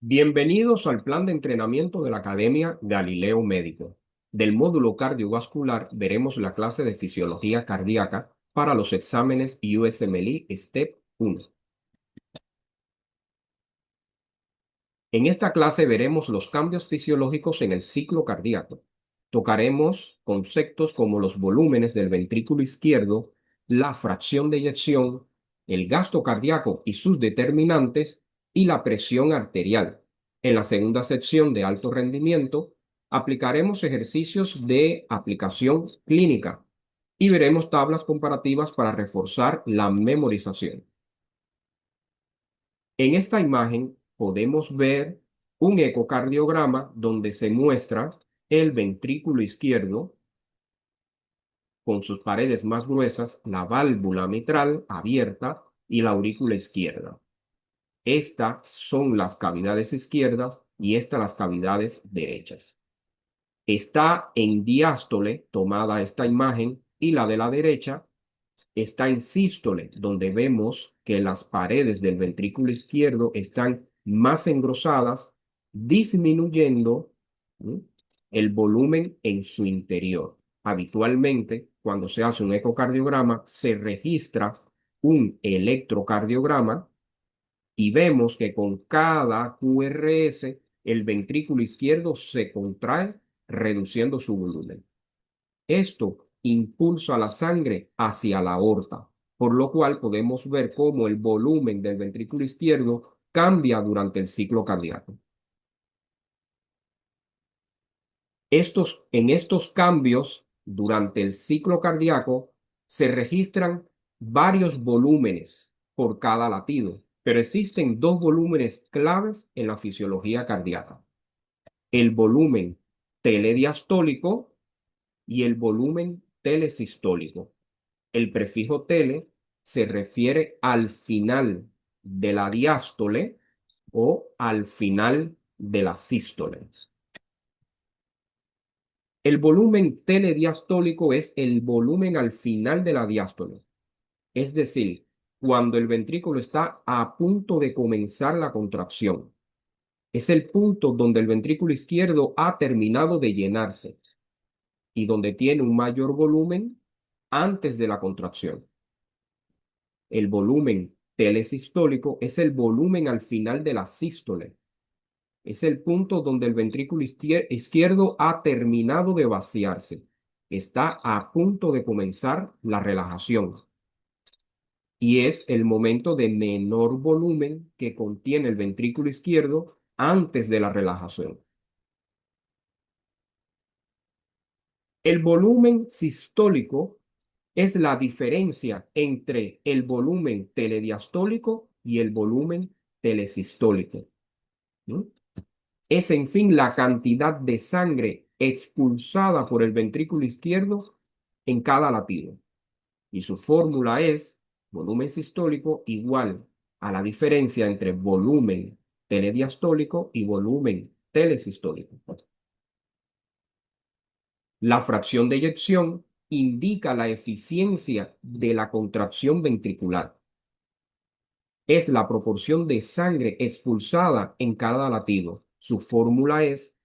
Bienvenidos al plan de entrenamiento de la Academia Galileo Médico. Del módulo cardiovascular veremos la clase de fisiología cardíaca para los exámenes USMLE Step 1. En esta clase veremos los cambios fisiológicos en el ciclo cardíaco. Tocaremos conceptos como los volúmenes del ventrículo izquierdo, la fracción de eyección, el gasto cardíaco y sus determinantes, y la presión arterial. En la segunda sección de alto rendimiento, aplicaremos ejercicios de aplicación clínica y veremos tablas comparativas para reforzar la memorización. En esta imagen podemos ver un ecocardiograma donde se muestra el ventrículo izquierdo con sus paredes más gruesas, la válvula mitral abierta y la aurícula izquierda. Estas son las cavidades izquierdas y estas las cavidades derechas. Está en diástole tomada esta imagen y la de la derecha está en sístole, donde vemos que las paredes del ventrículo izquierdo están más engrosadas, disminuyendo, ¿sí?, el volumen en su interior. Habitualmente, cuando se hace un ecocardiograma, se registra un electrocardiograma y vemos que con cada QRS el ventrículo izquierdo se contrae, reduciendo su volumen. Esto impulsa la sangre hacia la aorta, por lo cual podemos ver cómo el volumen del ventrículo izquierdo cambia durante el ciclo cardíaco. En estos cambios durante el ciclo cardíaco se registran varios volúmenes por cada latido, pero existen dos volúmenes claves en la fisiología cardíaca: el volumen telediastólico y el volumen telesistólico. El prefijo tele se refiere al final de la diástole o al final de la sístole. El volumen telediastólico es el volumen al final de la diástole, es decir, cuando el ventrículo está a punto de comenzar la contracción. Es el punto donde el ventrículo izquierdo ha terminado de llenarse y donde tiene un mayor volumen antes de la contracción. El volumen telesistólico es el volumen al final de la sístole. Es el punto donde el ventrículo izquierdo ha terminado de vaciarse. Está a punto de comenzar la relajación. Y es el momento de menor volumen que contiene el ventrículo izquierdo antes de la relajación. El volumen sistólico es la diferencia entre el volumen telediastólico y el volumen telesistólico, ¿no? Es, en fin, la cantidad de sangre expulsada por el ventrículo izquierdo en cada latido. Y su fórmula es volumen sistólico igual a la diferencia entre volumen telediastólico y volumen telesistólico. La fracción de eyección indica la eficiencia de la contracción ventricular. Es la proporción de sangre expulsada en cada latido. Su fórmula es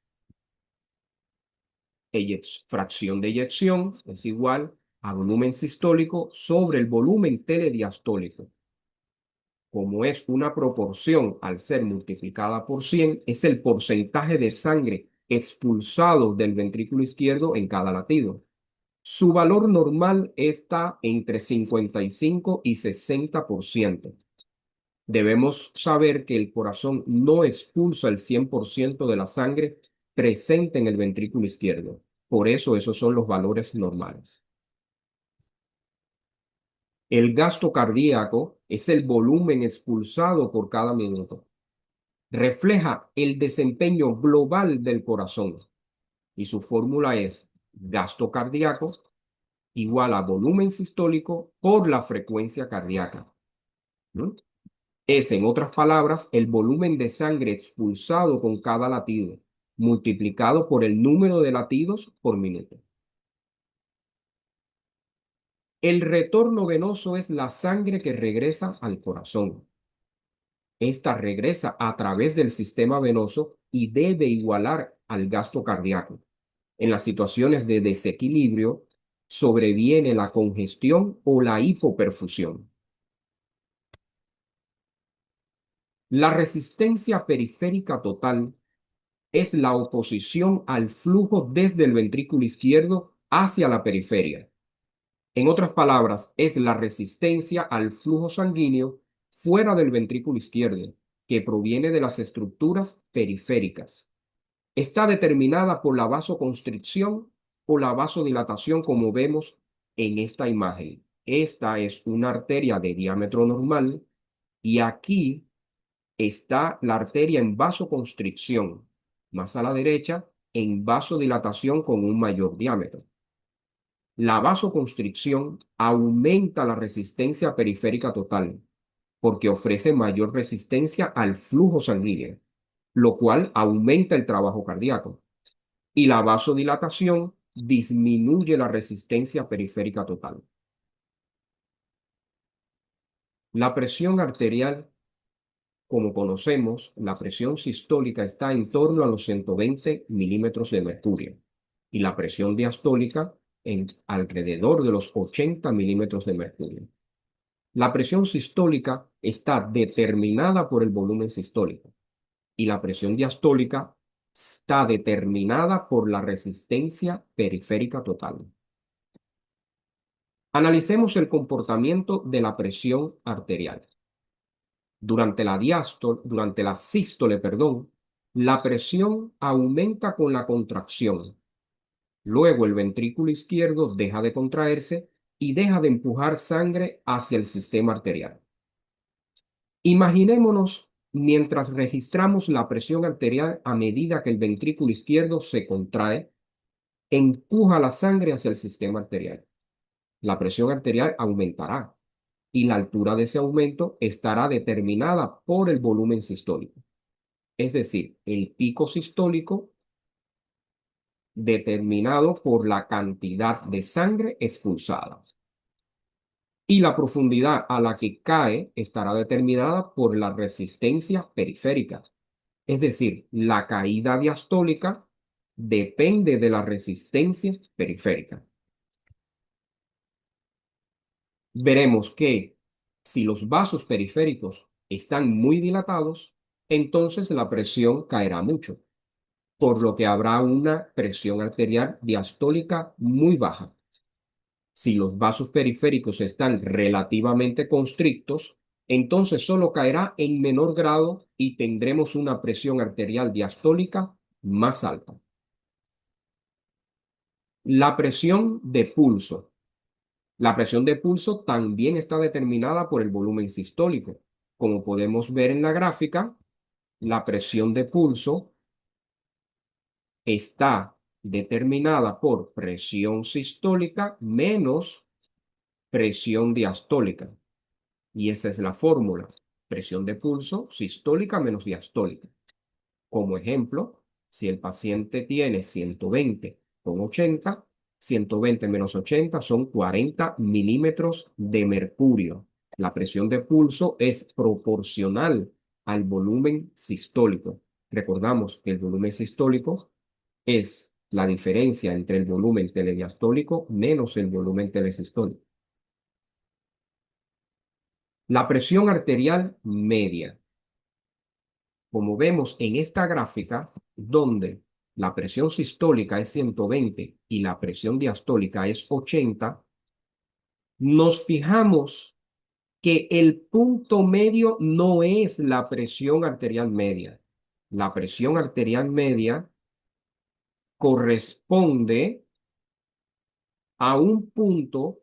fracción de eyección es igual a volumen sistólico sobre el volumen telediastólico. Como es una proporción al ser multiplicada por 100, es el porcentaje de sangre expulsado del ventrículo izquierdo en cada latido. Su valor normal está entre 55 y 60%. Debemos saber que el corazón no expulsa el 100% de la sangre presente en el ventrículo izquierdo. Por eso esos son los valores normales. El gasto cardíaco es el volumen expulsado por cada minuto. Refleja el desempeño global del corazón y su fórmula es gasto cardíaco igual a volumen sistólico por la frecuencia cardíaca, ¿no? Es, en otras palabras, el volumen de sangre expulsado con cada latido, multiplicado por el número de latidos por minuto. El retorno venoso es la sangre que regresa al corazón. Esta regresa a través del sistema venoso y debe igualar al gasto cardíaco. En las situaciones de desequilibrio, sobreviene la congestión o la hipoperfusión. La resistencia periférica total es la oposición al flujo desde el ventrículo izquierdo hacia la periferia. En otras palabras, es la resistencia al flujo sanguíneo fuera del ventrículo izquierdo, que proviene de las estructuras periféricas. Está determinada por la vasoconstricción o la vasodilatación, como vemos en esta imagen. Esta es una arteria de diámetro normal y aquí está la arteria en vasoconstricción, más a la derecha en vasodilatación con un mayor diámetro. La vasoconstricción aumenta la resistencia periférica total porque ofrece mayor resistencia al flujo sanguíneo, lo cual aumenta el trabajo cardíaco. Y la vasodilatación disminuye la resistencia periférica total. La presión arterial, como conocemos, la presión sistólica está en torno a los 120 milímetros de mercurio y la presión diastólica en alrededor de los 80 milímetros de mercurio. La presión sistólica está determinada por el volumen sistólico y la presión diastólica está determinada por la resistencia periférica total. Analicemos el comportamiento de la presión arterial. Durante la sístole, perdón, la presión aumenta con la contracción. Luego el ventrículo izquierdo deja de contraerse y deja de empujar sangre hacia el sistema arterial. Imaginémonos mientras registramos la presión arterial a medida que el ventrículo izquierdo se contrae, empuja la sangre hacia el sistema arterial. La presión arterial aumentará y la altura de ese aumento estará determinada por el volumen sistólico. Es decir, el pico sistólico determinado por la cantidad de sangre expulsada. Y la profundidad a la que cae estará determinada por la resistencia periférica. Es decir, la caída diastólica depende de la resistencia periférica. Veremos que si los vasos periféricos están muy dilatados, entonces la presión caerá mucho, por lo que habrá una presión arterial diastólica muy baja. Si los vasos periféricos están relativamente constrictos, entonces solo caerá en menor grado y tendremos una presión arterial diastólica más alta. La presión de pulso. La presión de pulso también está determinada por el volumen sistólico. Como podemos ver en la gráfica, la presión de pulso está determinada por presión sistólica menos presión diastólica. Y esa es la fórmula. Presión de pulso sistólica menos diastólica. Como ejemplo, si el paciente tiene 120 con 80, 120 menos 80 son 40 milímetros de mercurio. La presión de pulso es proporcional al volumen sistólico. Recordamos que el volumen sistólico es la diferencia entre el volumen telediastólico menos el volumen telesistólico. La presión arterial media. Como vemos en esta gráfica, donde la presión sistólica es 120 y la presión diastólica es 80, nos fijamos que el punto medio no es la presión arterial media. La presión arterial media corresponde a un punto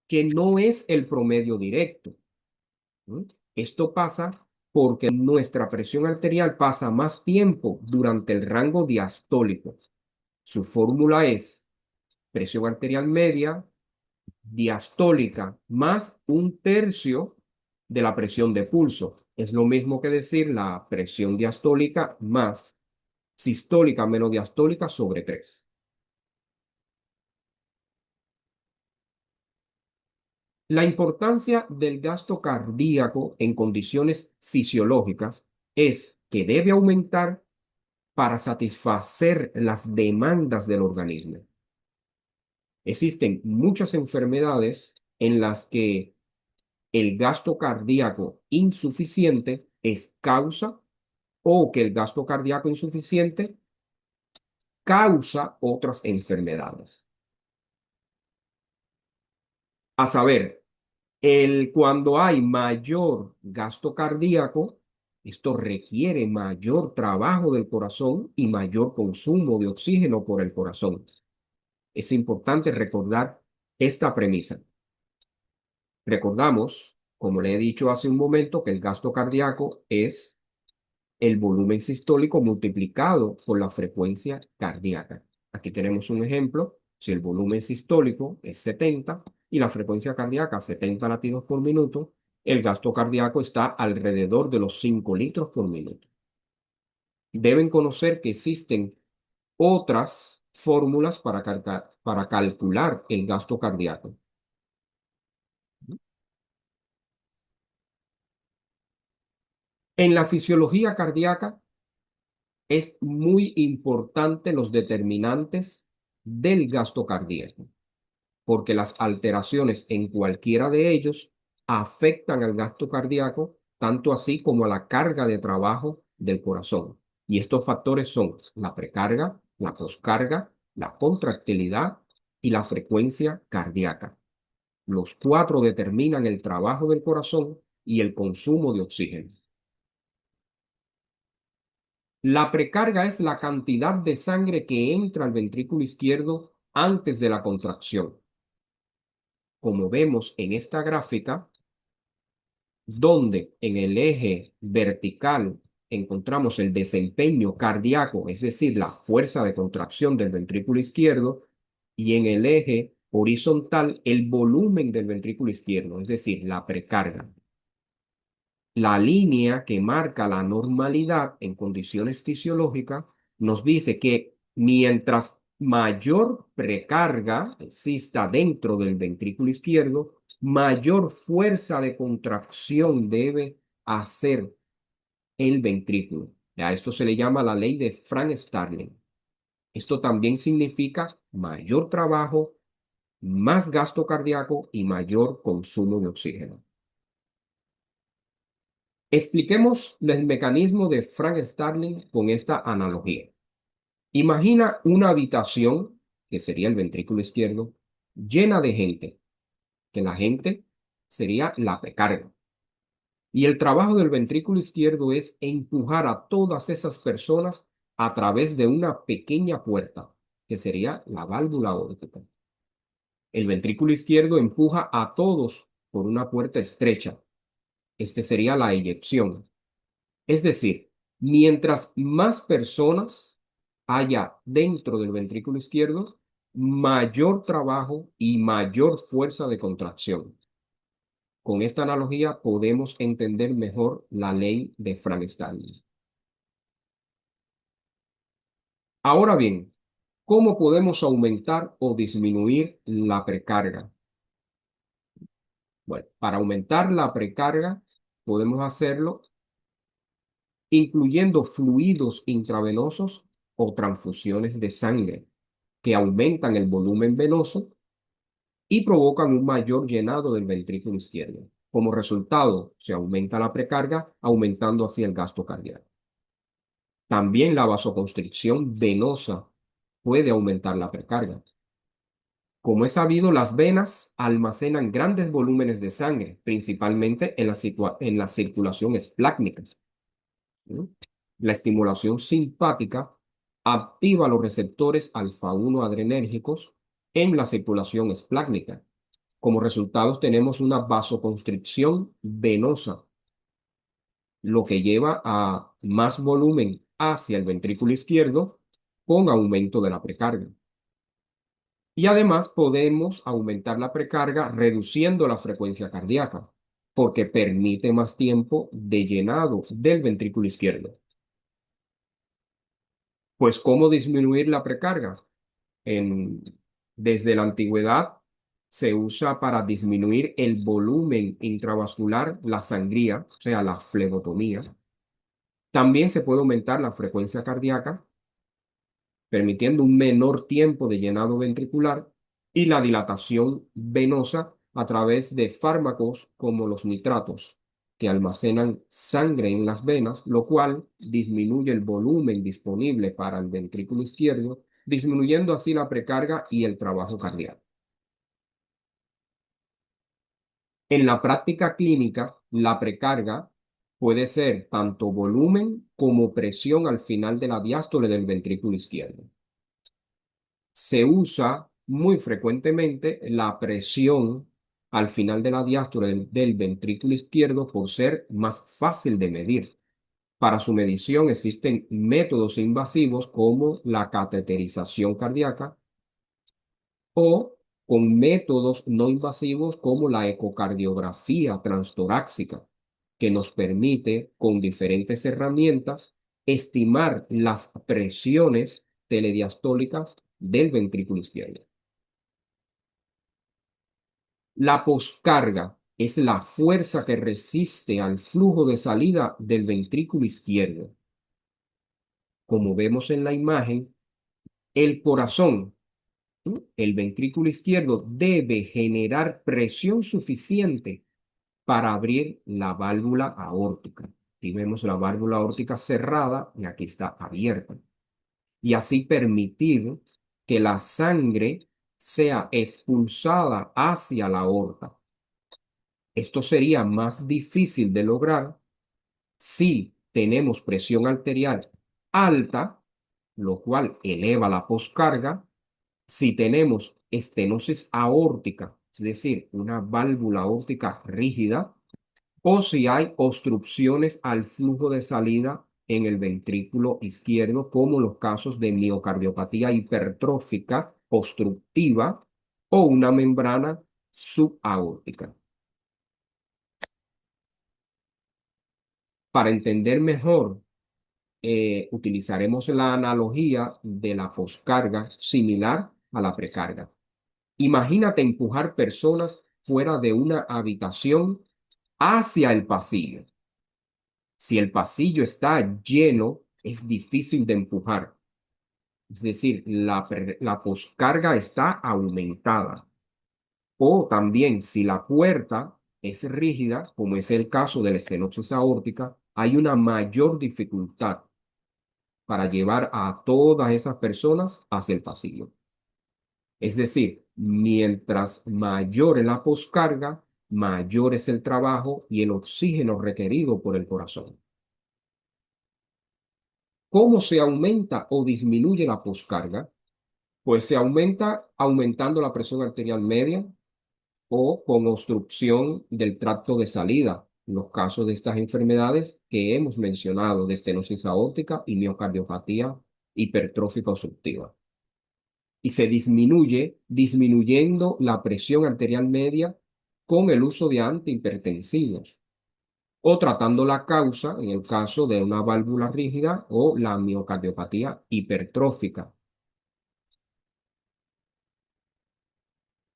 que no es el promedio directo. ¿Mm? Esto pasa porque nuestra presión arterial pasa más tiempo durante el rango diastólico. Su fórmula es presión arterial media diastólica más un tercio de la presión de pulso. Es lo mismo que decir la presión diastólica más sistólica menos diastólica sobre 3. La importancia del gasto cardíaco en condiciones fisiológicas es que debe aumentar para satisfacer las demandas del organismo. Existen muchas enfermedades en las que el gasto cardíaco insuficiente es causa o que el gasto cardíaco insuficiente causa otras enfermedades. A saber, cuando hay mayor gasto cardíaco, esto requiere mayor trabajo del corazón y mayor consumo de oxígeno por el corazón. Es importante recordar esta premisa. Recordamos, como le he dicho hace un momento, que el gasto cardíaco es el volumen sistólico multiplicado por la frecuencia cardíaca. Aquí tenemos un ejemplo. Si el volumen sistólico es 70 y la frecuencia cardíaca 70 latidos por minuto, el gasto cardíaco está alrededor de los 5 litros por minuto. Deben conocer que existen otras fórmulas para calcular el gasto cardíaco. En la fisiología cardíaca es muy importante los determinantes del gasto cardíaco, porque las alteraciones en cualquiera de ellos afectan al gasto cardíaco, tanto así como a la carga de trabajo del corazón. Y estos factores son la precarga, la poscarga, la contractilidad y la frecuencia cardíaca. Los cuatro determinan el trabajo del corazón y el consumo de oxígeno. La precarga es la cantidad de sangre que entra al ventrículo izquierdo antes de la contracción. Como vemos en esta gráfica, donde en el eje vertical encontramos el desempeño cardíaco, es decir, la fuerza de contracción del ventrículo izquierdo, y en el eje horizontal el volumen del ventrículo izquierdo, es decir, la precarga. La línea que marca la normalidad en condiciones fisiológicas nos dice que mientras mayor precarga exista dentro del ventrículo izquierdo, mayor fuerza de contracción debe hacer el ventrículo. A esto se le llama la ley de Frank-Starling. Esto también significa mayor trabajo, más gasto cardíaco y mayor consumo de oxígeno. Expliquemos el mecanismo de Frank Starling con esta analogía. Imagina una habitación, que sería el ventrículo izquierdo, llena de gente, que la gente sería la precarga. Y el trabajo del ventrículo izquierdo es empujar a todas esas personas a través de una pequeña puerta, que sería la válvula aórtica. El ventrículo izquierdo empuja a todos por una puerta estrecha. Este sería la eyección. Es decir, mientras más personas haya dentro del ventrículo izquierdo, mayor trabajo y mayor fuerza de contracción. Con esta analogía podemos entender mejor la ley de Frank-Starling. Ahora bien, ¿cómo podemos aumentar o disminuir la precarga? Bueno, para aumentar la precarga podemos hacerlo incluyendo fluidos intravenosos o transfusiones de sangre que aumentan el volumen venoso y provocan un mayor llenado del ventrículo izquierdo. Como resultado, se aumenta la precarga, aumentando así el gasto cardíaco. También la vasoconstricción venosa puede aumentar la precarga. Como es sabido, las venas almacenan grandes volúmenes de sangre, principalmente en la circulación esplácnica. ¿No? La estimulación simpática activa los receptores alfa-1 adrenérgicos en la circulación esplácnica. Como resultado, tenemos una vasoconstricción venosa, lo que lleva a más volumen hacia el ventrículo izquierdo con aumento de la precarga. Y además podemos aumentar la precarga reduciendo la frecuencia cardíaca, porque permite más tiempo de llenado del ventrículo izquierdo. Pues, ¿cómo disminuir la precarga? En- Desde la antigüedad Se usa para disminuir el volumen intravascular, la sangría, o sea, la flebotomía. También se puede aumentar la frecuencia cardíaca, permitiendo un menor tiempo de llenado ventricular y la dilatación venosa a través de fármacos como los nitratos, que almacenan sangre en las venas, lo cual disminuye el volumen disponible para el ventrículo izquierdo, disminuyendo así la precarga y el trabajo cardíaco. En la práctica clínica, la precarga puede ser tanto volumen como presión al final de la diástole del ventrículo izquierdo. Se usa muy frecuentemente la presión al final de la diástole del ventrículo izquierdo por ser más fácil de medir. Para su medición existen métodos invasivos como la cateterización cardíaca o con métodos no invasivos como la ecocardiografía transtorácica, que nos permite con diferentes herramientas estimar las presiones telediastólicas del ventrículo izquierdo. La poscarga es la fuerza que resiste al flujo de salida del ventrículo izquierdo. Como vemos en la imagen, el corazón, el ventrículo izquierdo, debe generar presión suficiente para abrir la válvula aórtica. Aquí vemos la válvula aórtica cerrada y aquí está abierta. Y así permitir que la sangre sea expulsada hacia la aorta. Esto sería más difícil de lograr si tenemos presión arterial alta, lo cual eleva la poscarga. Si tenemos estenosis aórtica, es decir, una válvula aórtica rígida, o si hay obstrucciones al flujo de salida en el ventrículo izquierdo, como los casos de miocardiopatía hipertrófica obstructiva o una membrana subaórtica. Para entender mejor, utilizaremos la analogía de la poscarga similar a la precarga. Imagínate empujar personas fuera de una habitación hacia el pasillo. Si el pasillo está lleno, es difícil de empujar. Es decir, la poscarga está aumentada. O también, si la puerta es rígida, como es el caso de la estenosis aórtica, hay una mayor dificultad para llevar a todas esas personas hacia el pasillo. Es decir, mientras mayor es la poscarga, mayor es el trabajo y el oxígeno requerido por el corazón. ¿Cómo se aumenta o disminuye la poscarga? Pues se aumenta aumentando la presión arterial media o con obstrucción del tracto de salida, en los casos de estas enfermedades que hemos mencionado, de estenosis aórtica y miocardiopatía hipertrófica obstructiva. Y se disminuye disminuyendo la presión arterial media con el uso de antihipertensivos o tratando la causa en el caso de una válvula rígida o la miocardiopatía hipertrófica.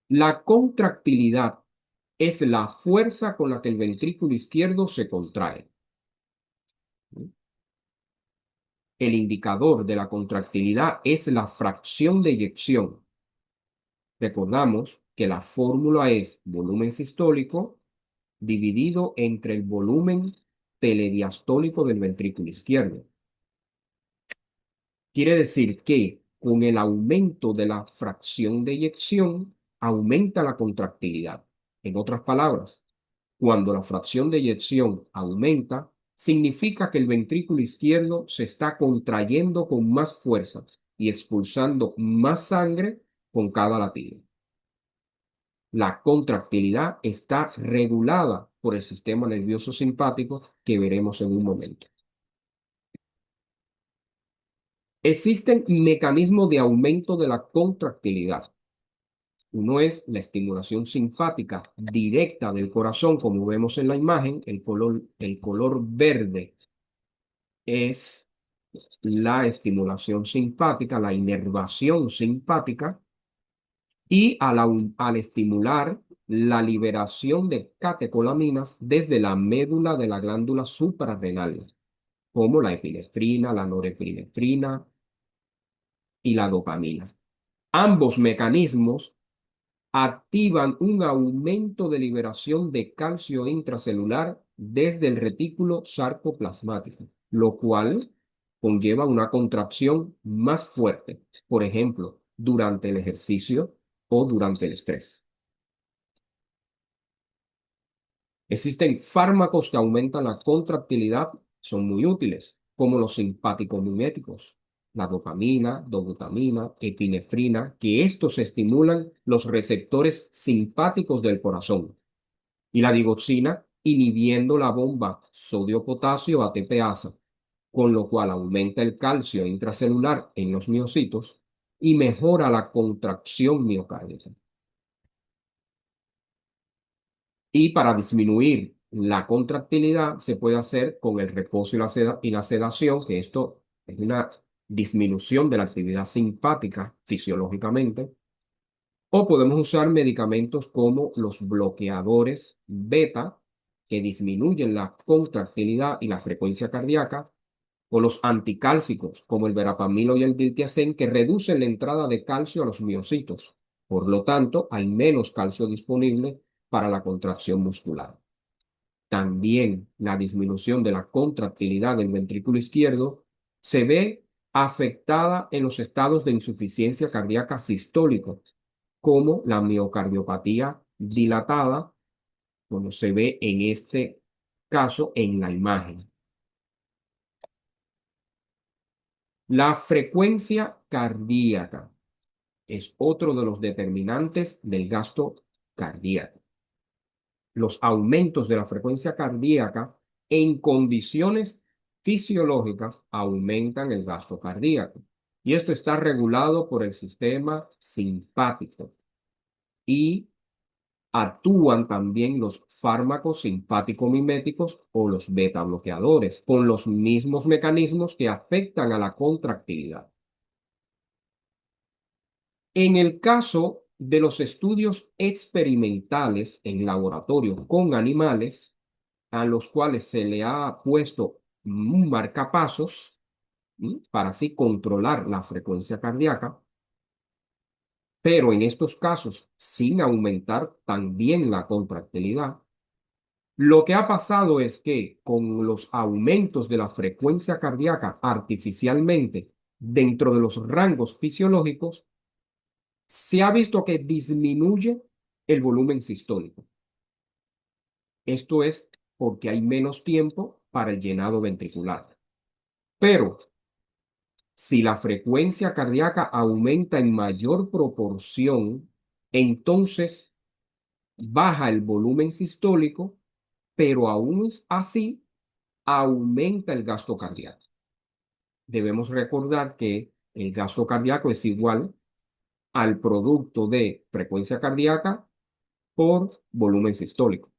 La contractilidad es la fuerza con la que el ventrículo izquierdo se contrae. El indicador de la contractilidad es la fracción de eyección. Recordamos que la fórmula es volumen sistólico dividido entre el volumen telediastólico del ventrículo izquierdo. Quiere decir que con el aumento de la fracción de eyección, aumenta la contractilidad. En otras palabras, cuando la fracción de eyección aumenta, significa que el ventrículo izquierdo se está contrayendo con más fuerza y expulsando más sangre con cada latido. La contractilidad está regulada por el sistema nervioso simpático que veremos en un momento. Existen mecanismos de aumento de la contractilidad. Uno es la estimulación simpática directa del corazón, como vemos en la imagen. El color verde es la estimulación simpática, la inervación simpática. y al estimular la liberación de catecolaminas desde la médula de la glándula suprarrenal, como la epinefrina, la norepinefrina y la dopamina. Ambos mecanismos activan un aumento de liberación de calcio intracelular desde el retículo sarcoplasmático, lo cual conlleva una contracción más fuerte, por ejemplo, durante el ejercicio o durante el estrés. Existen fármacos que aumentan la contractilidad, son muy útiles, como los simpático-miméticos, la dopamina, dobutamina, epinefrina, que estos estimulan los receptores simpáticos del corazón, y la digoxina, inhibiendo la bomba sodio-potasio ATPasa, con lo cual aumenta el calcio intracelular en los miocitos y mejora la contracción miocárdica. Y para disminuir la contractilidad se puede hacer con el reposo y la sedación, que esto es una disminución de la actividad simpática fisiológicamente. O podemos usar medicamentos como los bloqueadores beta, que disminuyen la contractilidad y la frecuencia cardíaca, o los anticálcicos, como el verapamilo y el diltiazem, que reducen la entrada de calcio a los miocitos. Por lo tanto, hay menos calcio disponible para la contracción muscular. También la disminución de la contractilidad del ventrículo izquierdo se ve afectada en los estados de insuficiencia cardíaca sistólica, como la miocardiopatía dilatada, como se ve en este caso en la imagen. La frecuencia cardíaca es otro de los determinantes del gasto cardíaco. Los aumentos de la frecuencia cardíaca en condiciones fisiológicas aumentan el gasto cardíaco. Y esto está regulado por el sistema simpático y actúan también los fármacos simpático-miméticos o los beta bloqueadores, con los mismos mecanismos que afectan a la contractilidad. En el caso de los estudios experimentales en laboratorio con animales, a los cuales se le ha puesto un marcapasos, para así controlar la frecuencia cardíaca, pero en estos casos sin aumentar también la contractilidad. Lo que ha pasado es que con los aumentos de la frecuencia cardíaca artificialmente dentro de los rangos fisiológicos, se ha visto que disminuye el volumen sistólico. Esto es porque hay menos tiempo para el llenado ventricular. Pero si la frecuencia cardíaca aumenta en mayor proporción, entonces baja el volumen sistólico, pero aún así aumenta el gasto cardíaco. Debemos recordar que el gasto cardíaco es igual al producto de frecuencia cardíaca por volumen sistólico.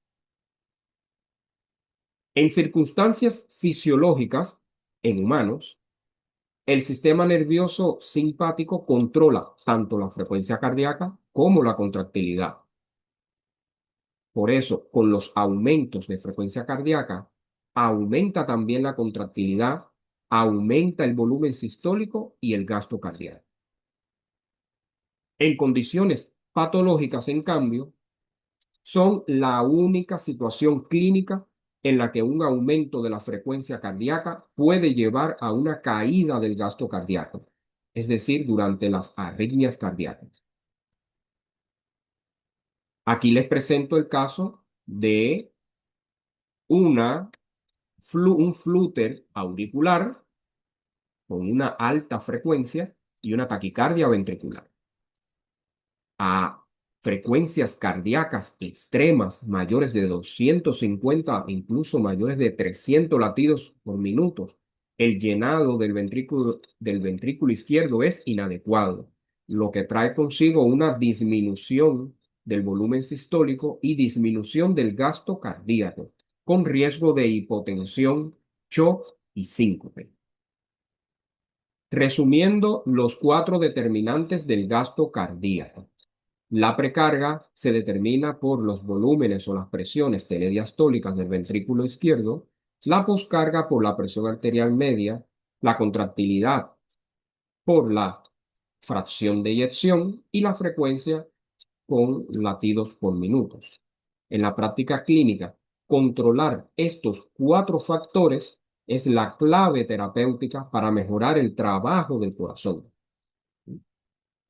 En circunstancias fisiológicas, en humanos, el sistema nervioso simpático controla tanto la frecuencia cardíaca como la contractilidad. Por eso, con los aumentos de frecuencia cardíaca, aumenta también la contractilidad, aumenta el volumen sistólico y el gasto cardíaco. En condiciones patológicas, en cambio, son la única situación clínica en la que un aumento de la frecuencia cardíaca puede llevar a una caída del gasto cardíaco, es decir, durante las arritmias cardíacas. Aquí les presento el caso de una, un flúter auricular con una alta frecuencia y una taquicardia ventricular. A frecuencias cardíacas extremas mayores de 250, incluso mayores de 300 latidos por minuto, el llenado del ventrículo izquierdo es inadecuado, lo que trae consigo una disminución del volumen sistólico y disminución del gasto cardíaco, con riesgo de hipotensión, shock y síncope. Resumiendo los cuatro determinantes del gasto cardíaco. La precarga se determina por los volúmenes o las presiones telediastólicas del ventrículo izquierdo, la poscarga por la presión arterial media, la contractilidad por la fracción de eyección y la frecuencia con latidos por minutos. En la práctica clínica, controlar estos cuatro factores es la clave terapéutica para mejorar el trabajo del corazón.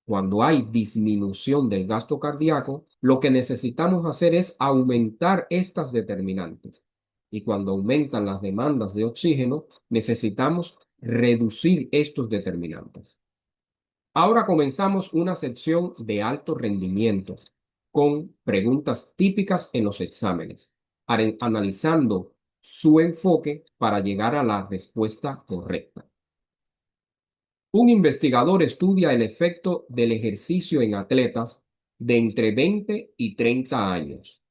Cuando hay disminución del gasto cardíaco, lo que necesitamos hacer es aumentar estas determinantes. Y cuando aumentan las demandas de oxígeno, necesitamos reducir estos determinantes. Ahora comenzamos una sección de alto rendimiento con preguntas típicas en los exámenes, analizando su enfoque para llegar a la respuesta correcta. Un investigador estudia el efecto del ejercicio en atletas de entre 20 y 30 años.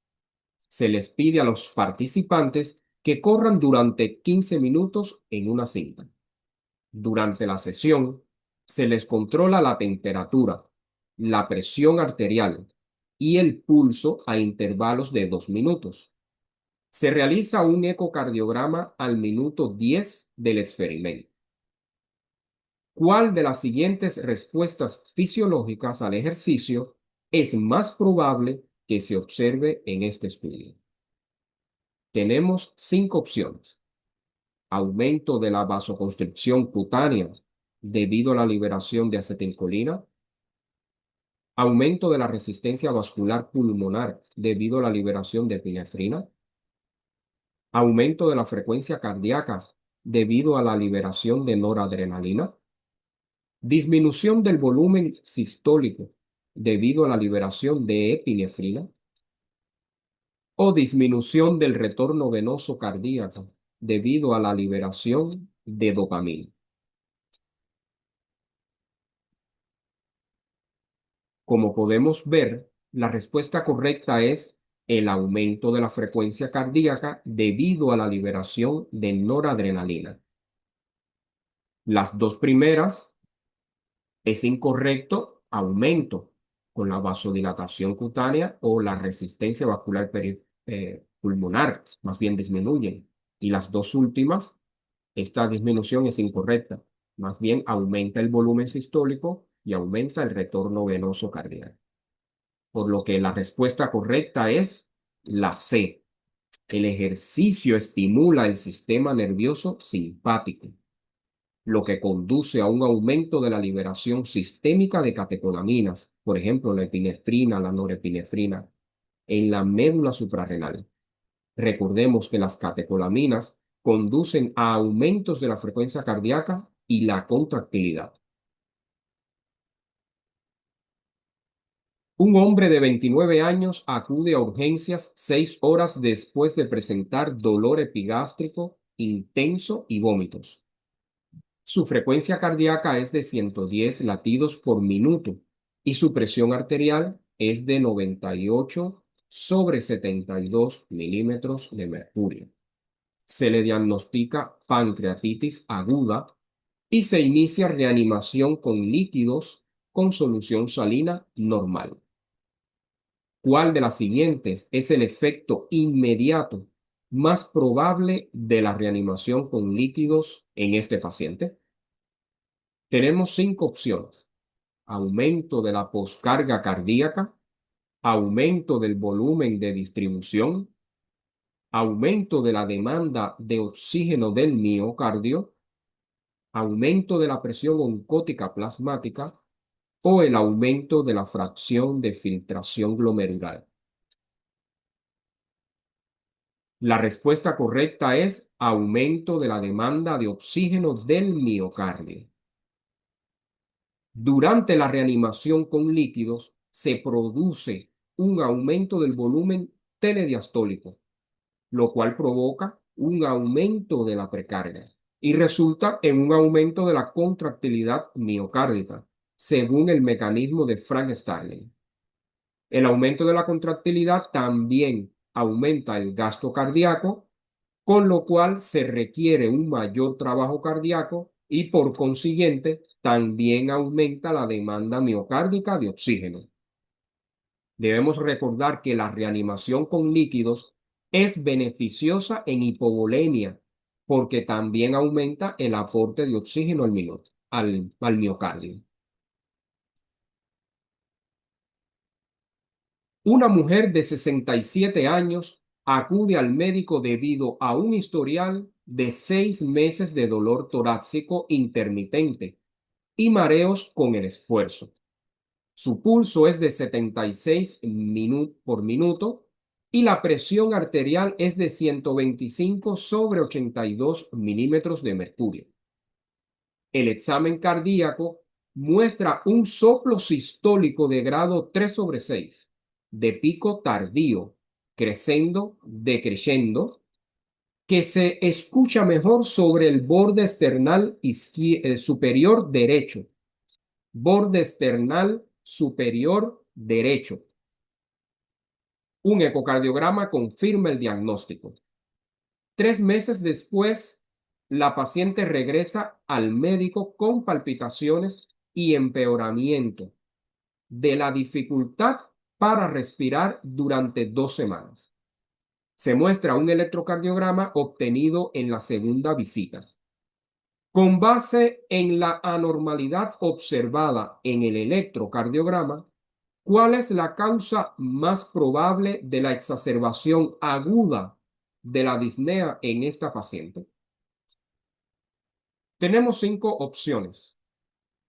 Se les pide a los participantes que corran durante 15 minutos en una cinta. Durante la sesión, se les controla la temperatura, la presión arterial y el pulso a intervalos de 2 minutos. Se realiza un ecocardiograma al minuto 10 del experimento. ¿Cuál de las siguientes respuestas fisiológicas al ejercicio es más probable que se observe en este estudio? Tenemos 5 opciones. Aumento de la vasoconstricción cutánea debido a la liberación de acetilcolina, aumento de la resistencia vascular pulmonar debido a la liberación de epinefrina, aumento de la frecuencia cardíaca debido a la liberación de noradrenalina, disminución del volumen sistólico debido a la liberación de epinefrina o disminución del retorno venoso cardíaco debido a la liberación de dopamina. Como podemos ver, la respuesta correcta es el aumento de la frecuencia cardíaca debido a la liberación de noradrenalina. Las dos primeras es incorrecto, aumento con la vasodilatación cutánea o la resistencia vascular pulmonar, más bien disminuyen. Y las dos últimas, esta disminución es incorrecta, más bien aumenta el volumen sistólico y aumenta el retorno venoso cardíaco. Por lo que la respuesta correcta es la C. El ejercicio estimula el sistema nervioso simpático, lo que conduce a un aumento de la liberación sistémica de catecolaminas, por ejemplo, la epinefrina, la norepinefrina, en la médula suprarrenal. Recordemos que las catecolaminas conducen a aumentos de la frecuencia cardíaca y la contractilidad. Un hombre de 29 años acude a urgencias 6 horas después de presentar dolor epigástrico intenso y vómitos. Su frecuencia cardíaca es de 110 latidos por minuto y su presión arterial es de 98 sobre 72 milímetros de mercurio. Se le diagnostica pancreatitis aguda y se inicia reanimación con líquidos con solución salina normal. ¿Cuál de las siguientes es el efecto inmediato más probable de la reanimación con líquidos en este paciente? Tenemos 5 opciones. Aumento de la poscarga cardíaca, aumento del volumen de distribución, aumento de la demanda de oxígeno del miocardio, aumento de la presión oncótica plasmática o el aumento de la fracción de filtración glomerular. La respuesta correcta es aumento de la demanda de oxígeno del miocardio. Durante la reanimación con líquidos se produce un aumento del volumen telediastólico, lo cual provoca un aumento de la precarga y resulta en un aumento de la contractilidad miocárdica, según el mecanismo de Frank-Starling. El aumento de la contractilidad también aumenta el gasto cardíaco, con lo cual se requiere un mayor trabajo cardíaco y por consiguiente también aumenta la demanda miocárdica de oxígeno. Debemos recordar que la reanimación con líquidos es beneficiosa en hipovolemia porque también aumenta el aporte de oxígeno al miocardio. Una mujer de 67 años acude al médico debido a un historial de 6 meses de dolor torácico intermitente y mareos con el esfuerzo. Su pulso es de 76 por minuto y la presión arterial es de 125 sobre 82 milímetros de mercurio. El examen cardíaco muestra un soplo sistólico de grado 3 sobre 6, de pico tardío, crescendo, decreciendo, que se escucha mejor sobre el borde esternal superior derecho. Borde esternal superior derecho. Un ecocardiograma confirma el diagnóstico. 3 meses después, la paciente regresa al médico con palpitaciones y empeoramiento de la dificultad para respirar durante 2 semanas. Se muestra un electrocardiograma obtenido en la segunda visita. Con base en la anormalidad observada en el electrocardiograma, ¿cuál es la causa más probable de la exacerbación aguda de la disnea en esta paciente? Tenemos 5 opciones: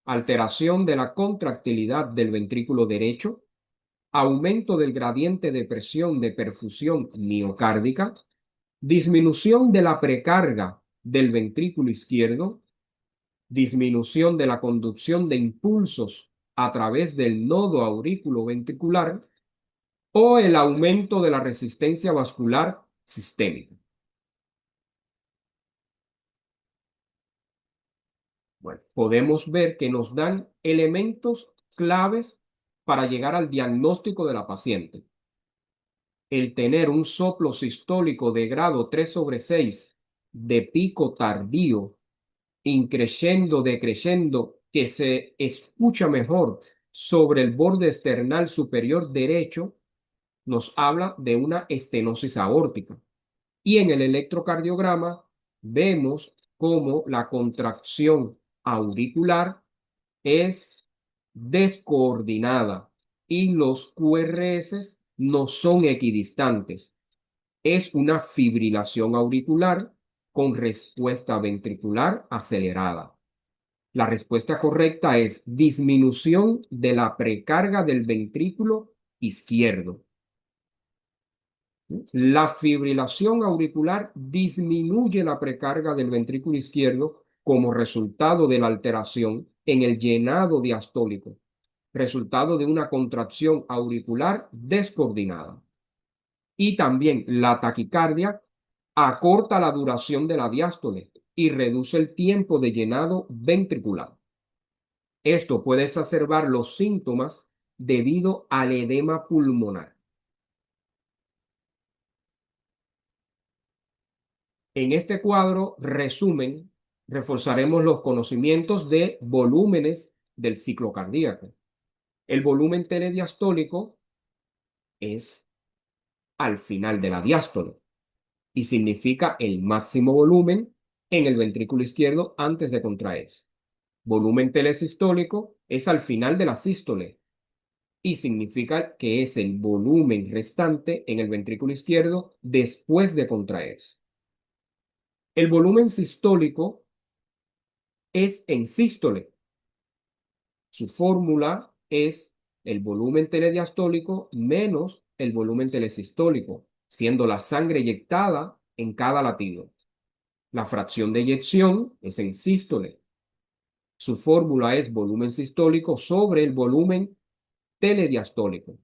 alteración de la contractilidad del ventrículo derecho, aumento del gradiente de presión de perfusión miocárdica, disminución de la precarga del ventrículo izquierdo, disminución de la conducción de impulsos a través del nodo auriculoventricular o el aumento de la resistencia vascular sistémica. Bueno, podemos ver que nos dan elementos claves para llegar al diagnóstico de la paciente. El tener un soplo sistólico de grado 3 sobre 6 de pico tardío, increciendo, decreciendo, que se escucha mejor sobre el borde esternal superior derecho, nos habla de una estenosis aórtica. Y en el electrocardiograma vemos cómo la contracción auricular es descoordinada y los QRS no son equidistantes. Es una fibrilación auricular con respuesta ventricular acelerada. La respuesta correcta es disminución de la precarga del ventrículo izquierdo. La fibrilación auricular disminuye la precarga del ventrículo izquierdo como resultado de la alteración en el llenado diastólico, resultado de una contracción auricular descoordinada. Y también la taquicardia acorta la duración de la diástole y reduce el tiempo de llenado ventricular. Esto puede exacerbar los síntomas debido al edema pulmonar. En este cuadro, resumen, reforzaremos los conocimientos de volúmenes del ciclo cardíaco. El volumen telediastólico es al final de la diástole y significa el máximo volumen en el ventrículo izquierdo antes de contraerse. Volumen telesistólico es al final de la sístole y significa que es el volumen restante en el ventrículo izquierdo después de contraerse. El volumen sistólico es en sístole. Su fórmula es el volumen telediastólico menos el volumen telesistólico, siendo la sangre eyectada en cada latido. La fracción de eyección es en sístole. Su fórmula es volumen sistólico sobre el volumen telediastólico.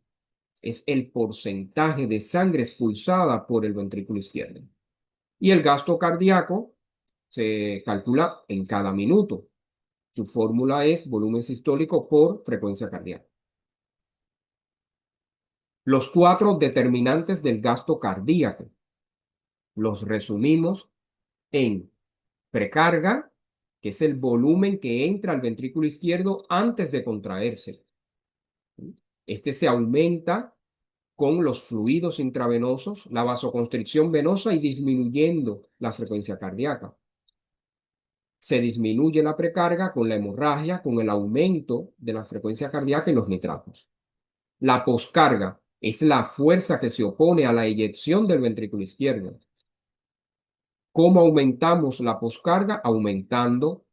Es el porcentaje de sangre expulsada por el ventrículo izquierdo. Y el gasto cardíaco se calcula en cada minuto. Su fórmula es volumen sistólico por frecuencia cardíaca. Los 4 determinantes del gasto cardíaco los resumimos en precarga, que es el volumen que entra al ventrículo izquierdo antes de contraerse. Este se aumenta con los fluidos intravenosos, la vasoconstricción venosa y disminuyendo la frecuencia cardíaca. Se disminuye la precarga con la hemorragia, con el aumento de la frecuencia cardíaca y los nitratos. La poscarga es la fuerza que se opone a la eyección del ventrículo izquierdo. ¿Cómo aumentamos la poscarga? Aumentando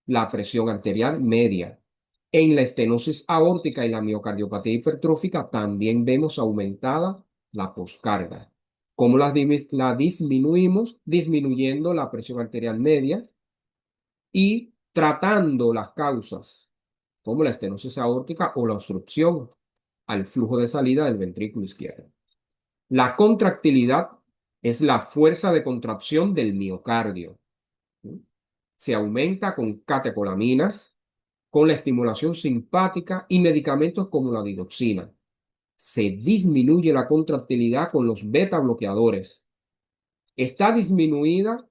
la presión arterial media. En la estenosis aórtica y la miocardiopatía hipertrófica también vemos aumentada la poscarga. ¿Cómo la disminuimos? Disminuyendo la presión arterial media y tratando las causas, como la estenosis aórtica o la obstrucción al flujo de salida del ventrículo izquierdo. La contractilidad es la fuerza de contracción del miocardio. ¿Sí? Se aumenta con catecolaminas, con la estimulación simpática y medicamentos como la digoxina. Se disminuye la contractilidad con los beta bloqueadores. Está disminuida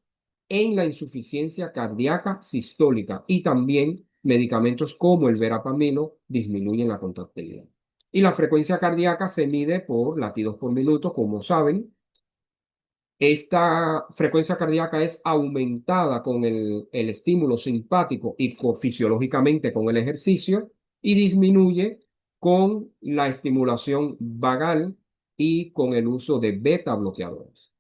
en la insuficiencia cardíaca sistólica y también medicamentos como el verapamilo disminuyen la contractilidad. Y la frecuencia cardíaca se mide por latidos por minuto, como saben. Esta frecuencia cardíaca es aumentada con el estímulo simpático y fisiológicamente con el ejercicio y disminuye con la estimulación vagal y con el uso de beta bloqueadores.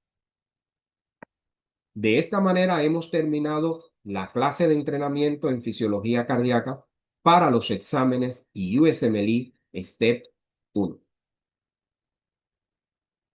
De esta manera hemos terminado la clase de entrenamiento en fisiología cardíaca para los exámenes USMLE STEP 1.